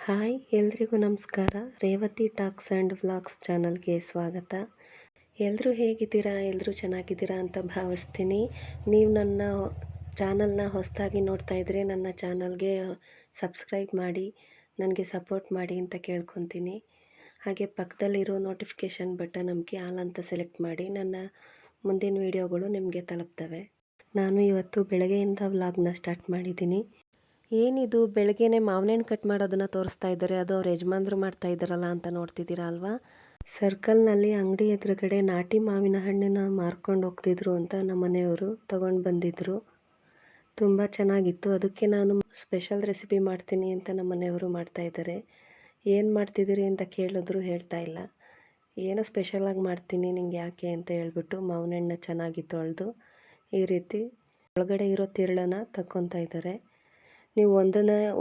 Hi ಎಲ್ರಿಗೂ ನಮಸ್ಕಾರ. Revathi tax and vlogs ಚಾನಲ್ಗೆ ಸ್ವಾಗತ. ಎಲ್ಲರೂ ಹೇಗಿದ್ದೀರಾ? ಎಲ್ಲರೂ ಚೆನ್ನಾಗಿದ್ದೀರಾ ಅಂತ ಭಾವಿಸ್ತೀನಿ. ನೀವು ನನ್ನ ಚಾನಲ್ನ ಹೊಸದಾಗಿ ನೋಡ್ತಾ ಇದ್ದರೆ ನನ್ನ ಚಾನಲ್ಗೆ ಸಬ್ಸ್ಕ್ರೈಬ್ ಮಾಡಿ, ನನಗೆ ಸಪೋರ್ಟ್ ಮಾಡಿ ಅಂತ ಕೇಳ್ಕೊತೀನಿ. ಹಾಗೆ ಪಕ್ಕದಲ್ಲಿರೋ ನೋಟಿಫಿಕೇಷನ್ ಬಟನ್ ನಮಗೆ ಆಲ್ ಅಂತ ಸೆಲೆಕ್ಟ್ ಮಾಡಿ, ನನ್ನ ಮುಂದಿನ ವೀಡಿಯೋಗಳು ನಿಮಗೆ ತಲುಪ್ತವೆ. ನಾನು ಇವತ್ತು ಬೆಳಗ್ಗೆಯಿಂದ ವ್ಲಾಗ್ನ ಸ್ಟಾರ್ಟ್ ಮಾಡಿದ್ದೀನಿ. ಏನಿದು ಬೆಳಗ್ಗೆನೇ ಮಾವಿನ ಕಟ್ ಮಾಡೋದನ್ನು ತೋರಿಸ್ತಾ ಇದ್ದಾರೆ, ಅದು ಅವ್ರ ಯಜಮಾನ್ರು ಮಾಡ್ತಾ ಇದ್ದಾರಲ್ಲ ಅಂತ ನೋಡ್ತಿದ್ದೀರಾ ಅಲ್ವಾ. ಸರ್ಕಲ್ನಲ್ಲಿ ಅಂಗಡಿ ಎದುರುಗಡೆ ನಾಟಿ ಮಾವಿನ ಹಣ್ಣನ್ನು ಮಾರ್ಕೊಂಡು ಹೋಗ್ತಿದ್ರು ಅಂತ ನಮ್ಮ ಮನೆಯವರು ತಗೊಂಡು ಬಂದಿದ್ದರು. ತುಂಬ ಚೆನ್ನಾಗಿತ್ತು. ಅದಕ್ಕೆ ನಾನು ಸ್ಪೆಷಲ್ ರೆಸಿಪಿ ಮಾಡ್ತೀನಿ ಅಂತ ನಮ್ಮ ಮನೆಯವರು ಮಾಡ್ತಾ ಇದ್ದಾರೆ. ಏನು ಮಾಡ್ತಿದ್ದೀರಿ ಅಂತ ಕೇಳಿದ್ರು ಹೇಳ್ತಾ ಇಲ್ಲ. ಏನೋ ಸ್ಪೆಷಲಾಗಿ ಮಾಡ್ತೀನಿ ನಿಂಗೆ ಯಾಕೆ ಅಂತ ಹೇಳ್ಬಿಟ್ಟು ಮಾವಿನ ಹಣ್ಣು ಚೆನ್ನಾಗಿ ತೊಳೆದು ಈ ರೀತಿ ಒಳಗಡೆ ಇರೋ ತಿರುಳನ್ನು ತಕ್ಕೊತಾ ಇದ್ದಾರೆ. ನೀವು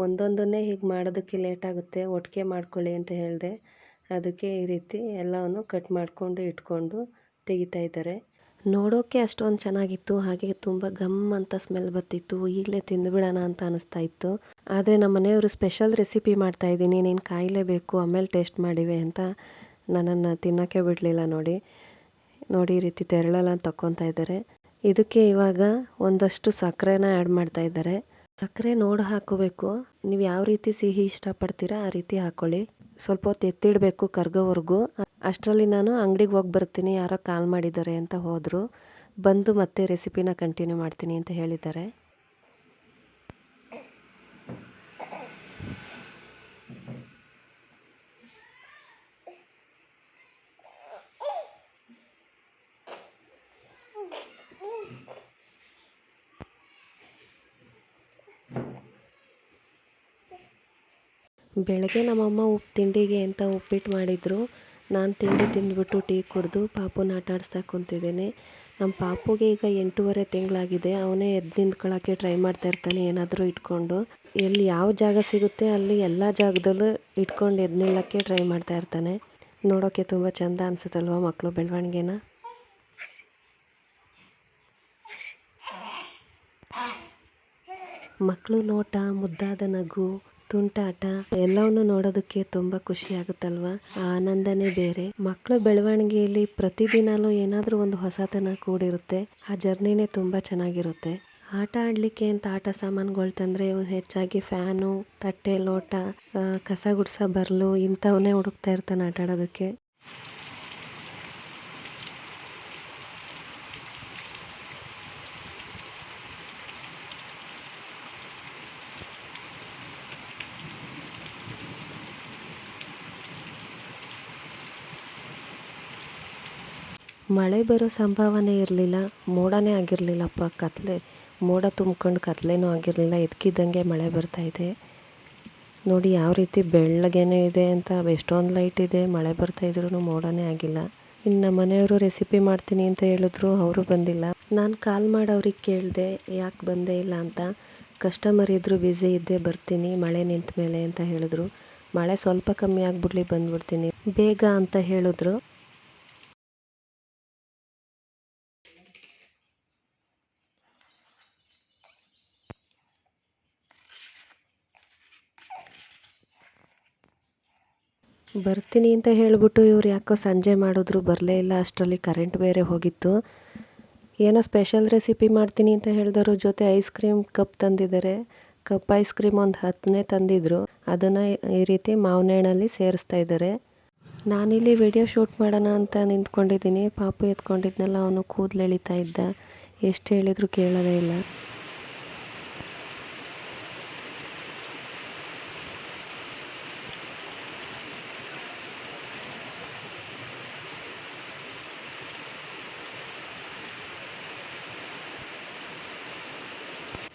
ಒಂದೊಂದನ್ನೇ ಹೀಗೆ ಮಾಡೋದಕ್ಕೆ ಲೇಟಾಗುತ್ತೆ, ಒಟ್ಟಿಗೆ ಮಾಡ್ಕೊಳ್ಳಿ ಅಂತ ಹೇಳಿದೆ. ಅದಕ್ಕೆ ಈ ರೀತಿ ಎಲ್ಲವನ್ನು ಕಟ್ ಮಾಡಿಕೊಂಡು ಇಟ್ಕೊಂಡು ತೆಗಿತಾ ಇದ್ದಾರೆ. ನೋಡೋಕ್ಕೆ ಅಷ್ಟೊಂದು ಚೆನ್ನಾಗಿತ್ತು, ಹಾಗೆ ತುಂಬ ಗಮ್ ಅಂತ ಸ್ಮೆಲ್ ಬರ್ತಿತ್ತು. ಈಗಲೇ ತಿಂದುಬಿಡೋಣ ಅಂತ ಅನಿಸ್ತಾ ಇತ್ತು. ಆದರೆ ನಮ್ಮ ಮನೆಯವರು ಸ್ಪೆಷಲ್ ರೆಸಿಪಿ ಮಾಡ್ತಾಯಿದ್ದೀನಿ, ನೀನು ಕಾಯಲೇಬೇಕು, ಆಮೇಲೆ ಟೇಸ್ಟ್ ಮಾಡಿವೆ ಅಂತ ನನ್ನನ್ನು ತಿನ್ನೋಕ್ಕೆ ಬಿಡಲಿಲ್ಲ. ನೋಡಿ ಈ ರೀತಿ ತೆರಳೆಲ್ಲ ತಗೊತಾ ಇದ್ದಾರೆ. ಇದಕ್ಕೆ ಇವಾಗ ಒಂದಷ್ಟು ಸಕ್ಕರೆನ ಆ್ಯಡ್ ಮಾಡ್ತಾ ಇದ್ದಾರೆ. ಸಕ್ಕರೆ ನೋಡಿ ಹಾಕೋಬೇಕು. ನೀವು ಯಾವ ರೀತಿ ಸಿಹಿ ಇಷ್ಟಪಡ್ತೀರಾ ಆ ರೀತಿ ಹಾಕ್ಕೊಳ್ಳಿ. ಸ್ವಲ್ಪ ಹೊತ್ತು ಎತ್ತಿಡಬೇಕು ಕರ್ಗೋವರೆಗೂ. ಅಷ್ಟರಲ್ಲಿ ನಾನು ಅಂಗಡಿಗೆ ಹೋಗಿ ಬರ್ತೀನಿ, ಯಾರೋ ಕಾಲ್ ಮಾಡಿದ್ದಾರೆ ಅಂತ ಹೋದರು. ಬಂದು ಮತ್ತೆ ರೆಸಿಪಿನ ಕಂಟಿನ್ಯೂ ಮಾಡ್ತೀನಿ ಅಂತ ಹೇಳಿದ್ದಾರೆ. ಬೆಳಗ್ಗೆ ನಮ್ಮಮ್ಮ ತಿಂಡಿಗೆ ಅಂತ ಉಪ್ಪಿಟ್ಟು ಮಾಡಿದರು. ನಾನು ತಿಂಡಿ ತಿಂದ್ಬಿಟ್ಟು ಟೀ ಕುಡಿದು ಪಾಪುನ ಆಟ ಆಡಿಸ್ತಾ ಕುಂತಿದ್ದೀನಿ. ನಮ್ಮ ಪಾಪುಗೆ ಈಗ 8.5 ತಿಂಗಳಾಗಿದೆ. ಅವನೇ ಎದ್ದು ನಿಂತ್ಕೊಳ್ಳೋಕ್ಕೆ ಟ್ರೈ ಮಾಡ್ತಾ ಇರ್ತಾನೆ, ಏನಾದರೂ ಇಟ್ಕೊಂಡು. ಎಲ್ಲಿ ಯಾವ ಜಾಗ ಸಿಗುತ್ತೆ ಅಲ್ಲಿ ಎಲ್ಲ ಜಾಗದಲ್ಲೂ ಇಟ್ಕೊಂಡು ಎದ್ದು ನಿಲ್ಲೋಕ್ಕೆ ಟ್ರೈ ಮಾಡ್ತಾ ಇರ್ತಾನೆ. ನೋಡೋಕ್ಕೆ ತುಂಬ ಚೆಂದ ಅನಿಸುತ್ತಲ್ವ ಮಕ್ಕಳು ಬೆಳವಣಿಗೆನ. ಮಕ್ಕಳು ನೋಟ, ಮುದ್ದಾದ ನಗು, ತುಂಟಾಟ ಎಲ್ಲವನ್ನು ನೋಡೋದಕ್ಕೆ ತುಂಬ ಖುಷಿ ಆಗುತ್ತಲ್ವ. ಆ ಆನಂದನೇ ಬೇರೆ. ಮಕ್ಕಳ ಬೆಳವಣಿಗೆಯಲ್ಲಿ ಪ್ರತಿದಿನಲೂ ಏನಾದರೂ ಒಂದು ಹೊಸತನ ಕೂಡಿರುತ್ತೆ. ಆ ಜರ್ನಿನೇ ತುಂಬ ಚೆನ್ನಾಗಿರುತ್ತೆ. ಆಟ ಆಡಲಿಕ್ಕೆ ಅಂತ ಆಟ ಸಾಮಾನುಗಳು ತಂದರೆ ಹೆಚ್ಚಾಗಿ ಫ್ಯಾನು, ತಟ್ಟೆ, ಲೋಟ, ಕಸ ಗುಡ್ಸೋ ಬರ್ಲು ಇಂಥವನ್ನೇ ಹುಡುಕ್ತಾ ಇರ್ತಾನೆ ಆಟ ಆಡೋದಕ್ಕೆ. ಮಳೆ ಬರೋ ಸಂಭಾವನೆ ಇರಲಿಲ್ಲ, ಮೋಡನೇ ಆಗಿರಲಿಲ್ಲಪ್ಪ. ಮೋಡ ತುಂಬ್ಕೊಂಡು ಕತ್ಲೇನೂ ಆಗಿರಲಿಲ್ಲ. ಇದ್ದಕ್ಕಿದ್ದಂಗೆ ಮಳೆ ಬರ್ತಾಯಿದೆ. ನೋಡಿ ಯಾವ ರೀತಿ ಬೆಳ್ಳಗೇನೆ ಇದೆ ಅಂತ. ಎಷ್ಟೊಂದು ಲೈಟ್ ಇದೆ, ಮಳೆ ಬರ್ತಾಯಿದ್ರು ಮೋಡನೇ ಆಗಿಲ್ಲ. ಇನ್ನು ನಮ್ಮ ಮನೆಯವರು ರೆಸಿಪಿ ಮಾಡ್ತೀನಿ ಅಂತ ಹೇಳಿದ್ರು, ಅವರು ಬಂದಿಲ್ಲ. ನಾನು ಕಾಲ್ ಮಾಡಿ ಅವ್ರಿಗೆ ಕೇಳಿದೆ ಯಾಕೆ ಬಂದೇ ಇಲ್ಲ ಅಂತ. ಕಸ್ಟಮರ್ ಇದ್ದರು, ಬ್ಯುಸಿ ಇದ್ದೆ, ಬರ್ತೀನಿ ಮಳೆ ನಿಂತ ಮೇಲೆ ಅಂತ ಹೇಳಿದ್ರು. ಮಳೆ ಸ್ವಲ್ಪ ಕಮ್ಮಿ ಆಗಿಬಿಡ್ಲಿ ಬಂದ್ಬಿಡ್ತೀನಿ ಬೇಗ ಅಂತ ಹೇಳಿದ್ರು. ಬರ್ತೀನಿ ಅಂತ ಹೇಳಿಬಿಟ್ಟು ಇವ್ರು ಯಾಕೋ ಸಂಜೆ ಮಾಡಿದ್ರು, ಬರಲೇ ಇಲ್ಲ. ಅಷ್ಟರಲ್ಲಿ ಕರೆಂಟ್ ಬೇರೆ ಹೋಗಿತ್ತು. ಏನೋ ಸ್ಪೆಷಲ್ ರೆಸಿಪಿ ಮಾಡ್ತೀನಿ ಅಂತ ಹೇಳಿದವರು ಜೊತೆ ಐಸ್ ಕ್ರೀಮ್ ಕಪ್ ತಂದಿದ್ದಾರೆ. ಕಪ್ ಐಸ್ ಕ್ರೀಮ್ ಒಂದು 10ನೇ ತಂದಿದ್ರು. ಅದನ್ನು ಈ ರೀತಿ ಮಾವಿನ ಹಣ್ಣಲ್ಲಿ ಸೇರಿಸ್ತಾ ಇದ್ದಾರೆ. ನಾನಿಲ್ಲಿ ವಿಡಿಯೋ ಶೂಟ್ ಮಾಡೋಣ ಅಂತ ನಿಂತ್ಕೊಂಡಿದ್ದೀನಿ. ಪಾಪು ಎತ್ಕೊಂಡಿದ್ನಲ್ಲ, ಅವನು ಕೂದಲು ಎಳಿತಾ ಇದ್ದ. ಎಷ್ಟು ಹೇಳಿದ್ರು ಕೇಳೋದೇ ಇಲ್ಲ.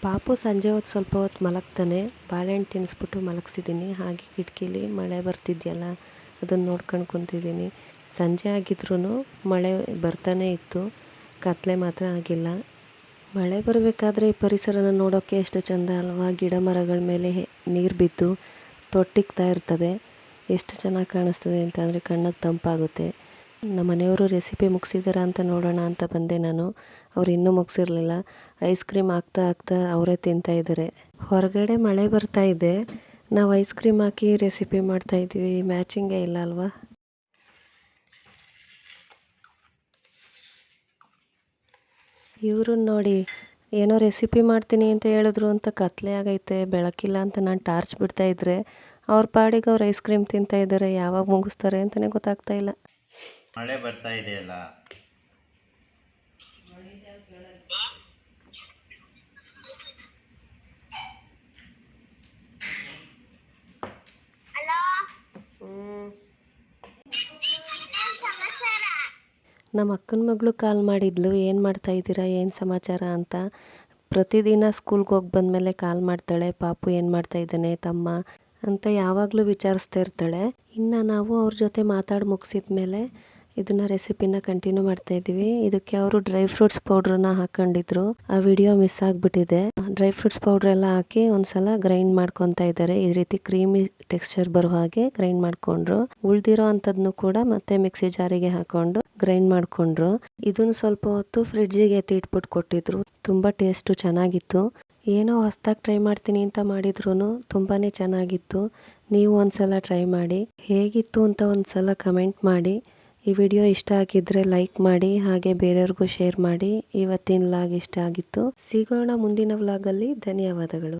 ಪಾಪು ಸಂಜೆ ಹೊತ್ತು ಸ್ವಲ್ಪ ಹೊತ್ತು ಮಲಗ್ತಾನೆ. ಬಾಳೆಹಣ್ಣು ತಿನ್ನಿಸ್ಬಿಟ್ಟು ಮಲಗಿಸಿದ್ದೀನಿ. ಹಾಗೆ ಕಿಟಕಿಲಿ ಮಳೆ ಬರ್ತಿದೆಯಲ್ಲ, ಅದನ್ನು ನೋಡ್ಕೊಂಡು ಕುಂತಿದ್ದೀನಿ. ಸಂಜೆ ಆಗಿದ್ರೂ ಮಳೆ ಬರ್ತಾನೆ ಇತ್ತು, ಕತ್ಲೆ ಮಾತ್ರ ಆಗಿಲ್ಲ. ಮಳೆ ಬರಬೇಕಾದ್ರೆ ಈ ಪರಿಸರನ ನೋಡೋಕ್ಕೆ ಎಷ್ಟು ಚೆಂದ ಅಲ್ವಾ. ಗಿಡ ಮರಗಳ ಮೇಲೆ ನೀರು ಬಿದ್ದು ತೊಟ್ಟಿಗ್ತಾ ಇರ್ತದೆ. ಎಷ್ಟು ಚೆನ್ನಾಗಿ ಕಾಣಿಸ್ತದೆ ಅಂತಂದರೆ ಕಣ್ಣಿಗೆ ತಂಪಾಗುತ್ತೆ. ನಮ್ಮ ಮನೆಯವರು ರೆಸಿಪಿ ಮುಗಿಸಿದಾರ ಅಂತ ನೋಡೋಣ ಅಂತ ಬಂದೆ ನಾನು. ಅವ್ರು ಇನ್ನೂ ಮುಗಿಸಿರಲಿಲ್ಲ. ಐಸ್ ಕ್ರೀಮ್ ಹಾಕ್ತಾ ಅವರೇ ತಿಂತಾಯಿದ್ದಾರೆ. ಹೊರಗಡೆ ಮಳೆ ಬರ್ತಾ ಇದೆ. ನಾವು ಐಸ್ ಕ್ರೀಮ್ ಹಾಕಿ ರೆಸಿಪಿ ಮಾಡ್ತಾಯಿದ್ವಿ, ಮ್ಯಾಚಿಂಗೇ ಇಲ್ಲ ಅಲ್ವಾ? ಇವ್ರನ್ನ ನೋಡಿ, ಏನೋ ರೆಸಿಪಿ ಮಾಡ್ತೀನಿ ಅಂತ ಹೇಳಿದ್ರು ಅಂತ ಕತ್ಲೆ ಆಗೈತೆ, ಬೆಳಕಿಲ್ಲ ಅಂತ ನಾನು ಟಾರ್ಚ್ ಬಿಡ್ತಾ ಇದ್ರೆ ಅವ್ರ ಪಾಡಿಗೆ ಅವ್ರು ಐಸ್ ಕ್ರೀಮ್ ತಿಂತಾ ಇದ್ದಾರೆ. ಯಾವಾಗ ಮುಗಿಸ್ತಾರೆ ಅಂತಲೇ ಗೊತ್ತಾಗ್ತಾ ಇಲ್ಲ. ಮಳೆ ಬರ್ತಾ ಇದೆಯಲ್ಲ, ನಮ್ಮ ಅಕ್ಕನ ಮಗಳು ಕಾಲ್ ಮಾಡಿದ್ಲು, ಏನು ಮಾಡ್ತಾ ಇದ್ದೀರಾ, ಏನು ಸಮಾಚಾರ ಅಂತ. ಪ್ರತಿದಿನ ಸ್ಕೂಲ್ಗೆ ಹೋಗಿ ಬಂದಮೇಲೆ ಕಾಲ್ ಮಾಡ್ತಾಳೆ, ಪಾಪು ಏನು ಮಾಡ್ತಾ ಇದ್ದಾನೆ ತಮ್ಮ ಅಂತ ಯಾವಾಗಲೂ ವಿಚಾರಿಸ್ತಾ ಇರ್ತಾಳೆ. ಇನ್ನು ನಾವು ಅವ್ರ ಜೊತೆ ಮಾತಾಡಿ ಮುಗಿಸಿದ ಮೇಲೆ ಇದನ್ನು ರೆಸಿಪಿನ ಕಂಟಿನ್ಯೂ ಮಾಡ್ತಾ ಇದ್ದೀವಿ. ಇದಕ್ಕೆ ಅವರು ಡ್ರೈ ಫ್ರೂಟ್ಸ್ ಪೌಡ್ರನ್ನ ಹಾಕೊಂಡಿದ್ರು, ಆ ವಿಡಿಯೋ ಮಿಸ್ ಆಗಿಬಿಟ್ಟಿದೆ. ಡ್ರೈ ಫ್ರೂಟ್ಸ್ ಪೌಡ್ರ್ ಎಲ್ಲ ಹಾಕಿ ಒಂದ್ಸಲ ಗ್ರೈಂಡ್ ಮಾಡ್ಕೊತಾ ಇದ್ದಾರೆ. ಈ ರೀತಿ ಕ್ರೀಮಿ ಟೆಕ್ಸ್ಚರ್ ಬರೋ ಹಾಗೆ ಗ್ರೈಂಡ್ ಮಾಡ್ಕೊಂಡ್ರು. ಉಳ್ದಿರೋ ಅಂಥದ್ನು ಕೂಡ ಮತ್ತೆ ಮಿಕ್ಸಿ ಜಾರಿಗೆ ಹಾಕೊಂಡು ಗ್ರೈಂಡ್ ಮಾಡ್ಕೊಂಡ್ರು. ಇದನ್ನು ಸ್ವಲ್ಪ ಹೊತ್ತು ಫ್ರಿಡ್ಜಿಗೆ ಎತ್ತಿ ಇಟ್ಬಿಟ್ಟು ಕೊಟ್ಟಿದ್ರು. ತುಂಬ ಟೇಸ್ಟು ಚೆನ್ನಾಗಿತ್ತು. ಏನೋ ಹೊಸ್ದಾಗಿ ಟ್ರೈ ಮಾಡ್ತೀನಿ ಅಂತ ಮಾಡಿದ್ರು ತುಂಬಾ ಚೆನ್ನಾಗಿತ್ತು. ನೀವು ಒಂದ್ಸಲ ಟ್ರೈ ಮಾಡಿ, ಹೇಗಿತ್ತು ಅಂತ ಒಂದ್ಸಲ ಕಮೆಂಟ್ ಮಾಡಿ. ಈ ವಿಡಿಯೋ ಇಷ್ಟ ಆಗಿದ್ರೆ ಲೈಕ್ ಮಾಡಿ, ಹಾಗೆ ಬೇರೆಯವ್ರಿಗೂ ಶೇರ್ ಮಾಡಿ. ಇವತ್ತಿನ ವ್ಲಾಗ್ ಇಷ್ಟ ಆಗಿತ್ತು. ಸಿಗೋಣ ಮುಂದಿನ ವ್ಲಾಗಲ್ಲಿ. ಧನ್ಯವಾದಗಳು.